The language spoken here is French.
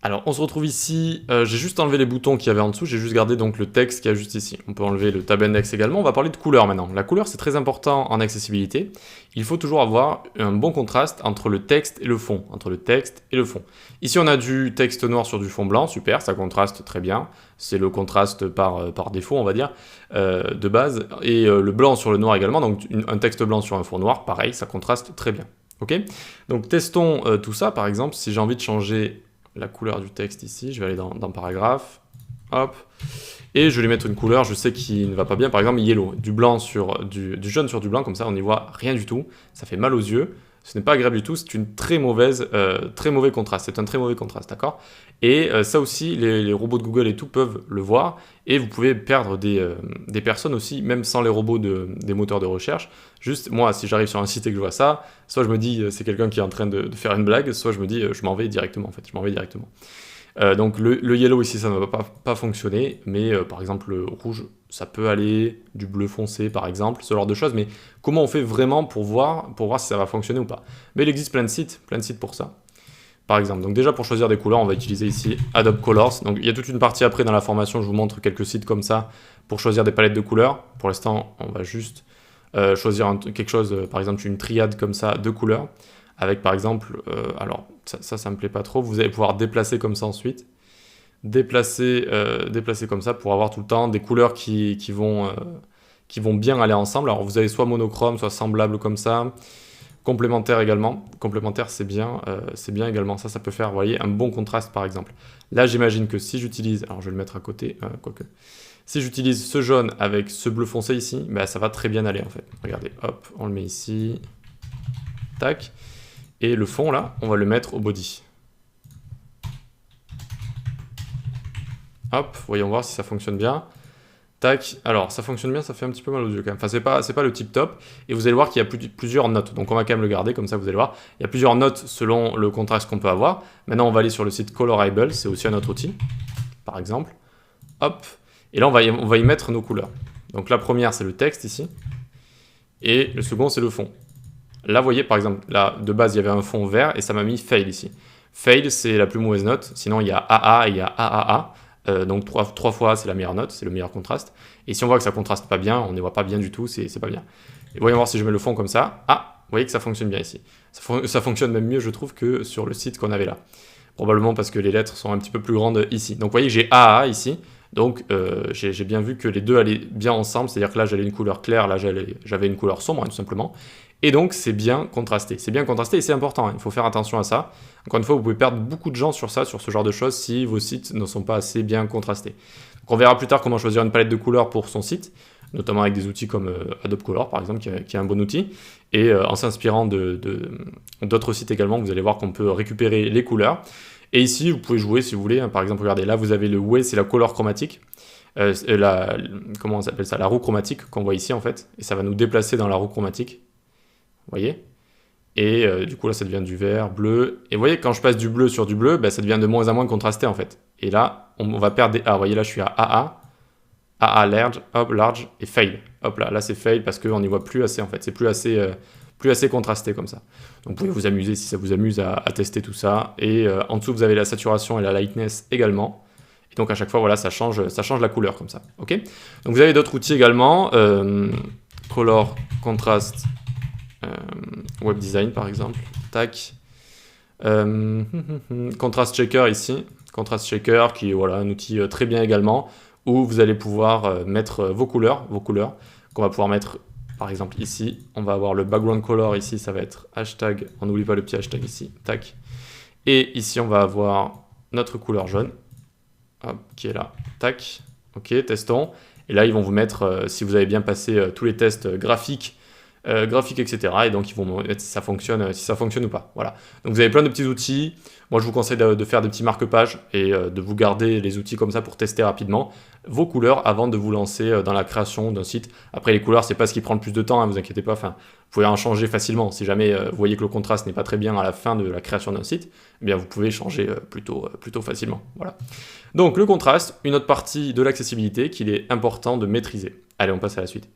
Alors, on se retrouve ici, j'ai juste enlevé les boutons qu'il y avait en dessous, j'ai juste gardé donc le texte qu'il y a juste ici. On peut enlever le tab index également, on va parler de couleur maintenant. La couleur, c'est très important en accessibilité. Il faut toujours avoir un bon contraste entre le texte et le fond, entre le texte et le fond. Ici, on a du texte noir sur du fond blanc, super, ça contraste très bien. C'est le contraste par défaut, on va dire, de base. Et le blanc sur le noir également, donc un texte blanc sur un fond noir, pareil, ça contraste très bien. Ok. Donc testons tout ça, par exemple, si j'ai envie de changer la couleur du texte ici, je vais aller dans paragraphe, hop, et je vais lui mettre une couleur, je sais qui ne va pas bien, par exemple yellow, du blanc sur du jaune sur du blanc, comme ça on n'y voit rien du tout, ça fait mal aux yeux, ce n'est pas agréable du tout, c'est une très mauvais contraste, c'est un très mauvais contraste, d'accord. Et ça aussi, les robots de Google et tout peuvent le voir, et vous pouvez perdre des personnes aussi, même sans les robots des moteurs de recherche. Juste, moi, si j'arrive sur un site et que je vois ça, soit je me dis c'est quelqu'un qui est en train de faire une blague, soit je me dis je m'en vais directement, en fait, je m'en vais directement. Donc le yellow ici, ça ne va pas fonctionner, mais par exemple le rouge, ça peut aller, du bleu foncé par exemple, ce genre de choses, mais comment on fait vraiment pour voir si ça va fonctionner ou pas? Mais il existe plein de sites pour ça. Par exemple, donc déjà pour choisir des couleurs, on va utiliser ici Adobe Colors. Donc il y a toute une partie après dans la formation, je vous montre quelques sites comme ça pour choisir des palettes de couleurs. Pour l'instant, on va juste choisir quelque chose, par exemple une triade comme ça de couleurs, avec par exemple, alors ça me plaît pas trop, vous allez pouvoir déplacer comme ça ensuite, déplacer comme ça pour avoir tout le temps des couleurs qui vont bien aller ensemble. Alors vous avez soit monochrome, soit semblable comme ça, complémentaire également. Complémentaire, c'est bien également. Ça peut faire, vous voyez, un bon contraste par exemple. Là, j'imagine que si j'utilise, alors je vais le mettre à côté, quoique. Si j'utilise ce jaune avec ce bleu foncé ici, bah, ça va très bien aller en fait. Regardez, hop, on le met ici. Tac. Et le fond là, on va le mettre au body. Hop, voyons voir si ça fonctionne bien. Tac, alors ça fonctionne bien, ça fait un petit peu mal aux yeux quand même. Enfin, c'est pas le tip top. Et vous allez voir qu'il y a plusieurs notes. Donc on va quand même le garder, comme ça vous allez voir. Il y a plusieurs notes selon le contraste qu'on peut avoir. Maintenant, on va aller sur le site Colorable, c'est aussi un autre outil, par exemple. Hop, et là on va y mettre nos couleurs. Donc la première, c'est le texte ici. Et le second, c'est le fond. Là, vous voyez, par exemple, là, de base, il y avait un fond vert et ça m'a mis fail ici. Fail, c'est la plus mauvaise note. Sinon, il y a AA et il y a AAA. Donc 3 fois, c'est la meilleure note, c'est le meilleur contraste. Et si on voit que ça contraste pas bien, on ne voit pas bien du tout, c'est pas bien. Et voyons voir si je mets le fond comme ça. Ah, vous voyez que ça fonctionne bien ici. Ça fonctionne même mieux, je trouve, que sur le site qu'on avait là. Probablement parce que les lettres sont un petit peu plus grandes ici. Donc vous voyez, j'ai AA ici. Donc j'ai bien vu que les deux allaient bien ensemble, c'est-à-dire que là j'avais une couleur claire, là j'avais une couleur sombre, hein, tout simplement. Et donc c'est bien contrasté et c'est important, hein, il faut faire attention à ça. Encore une fois, vous pouvez perdre beaucoup de gens sur ça, sur ce genre de choses, si vos sites ne sont pas assez bien contrastés. Donc on verra plus tard comment choisir une palette de couleurs pour son site, notamment avec des outils comme Adobe Color par exemple, qui est un bon outil. Et en s'inspirant d'autres sites également, vous allez voir qu'on peut récupérer les couleurs. Et ici, vous pouvez jouer si vous voulez. Hein. Par exemple, regardez, là, vous avez le way, c'est la couleur chromatique. Comment on s'appelle ça? La roue chromatique qu'on voit ici, en fait. Et ça va nous déplacer dans la roue chromatique. Vous voyez? Et du coup, là, ça devient du vert, bleu. Et vous voyez, quand je passe du bleu sur du bleu, bah, ça devient de moins en moins contrasté, en fait. Et là, on va perdre des A. Vous voyez, là, je suis à AA. AA large, hop, large, et fail. Hop là c'est fail parce qu'on n'y voit plus assez, en fait. C'est plus assez contrasté comme ça. Donc vous pouvez vous amuser si ça vous amuse à tester tout ça. Et en dessous, vous avez la saturation et la lightness également. Et donc à chaque fois, voilà, ça change la couleur comme ça. Ok. Donc vous avez d'autres outils également. Color, Contrast, Web Design par exemple. Tac. Contrast Checker ici. Contrast Checker qui est voilà, un outil très bien également où vous allez pouvoir mettre vos couleurs qu'on va pouvoir mettre. Par exemple ici, on va avoir le background color ici, ça va être hashtag, on n'oublie pas le petit hashtag ici, tac. Et ici, on va avoir notre couleur jaune, hop, qui est là, tac. Ok, testons. Et là, ils vont vous mettre, si vous avez bien passé tous les tests graphiques, etc. Et donc, ils vont vous mettre si ça fonctionne ou pas. Voilà. Donc, vous avez plein de petits outils. Moi, je vous conseille de faire des petits marque-pages et de vous garder les outils comme ça pour tester rapidement vos couleurs avant de vous lancer dans la création d'un site. Après, les couleurs, c'est pas ce qui prend le plus de temps, hein, vous inquiétez pas. Enfin, vous pouvez en changer facilement. Si jamais vous voyez que le contraste n'est pas très bien à la fin de la création d'un site, eh bien, vous pouvez changer plutôt facilement. Voilà. Donc, le contraste, une autre partie de l'accessibilité qu'il est important de maîtriser. Allez, on passe à la suite.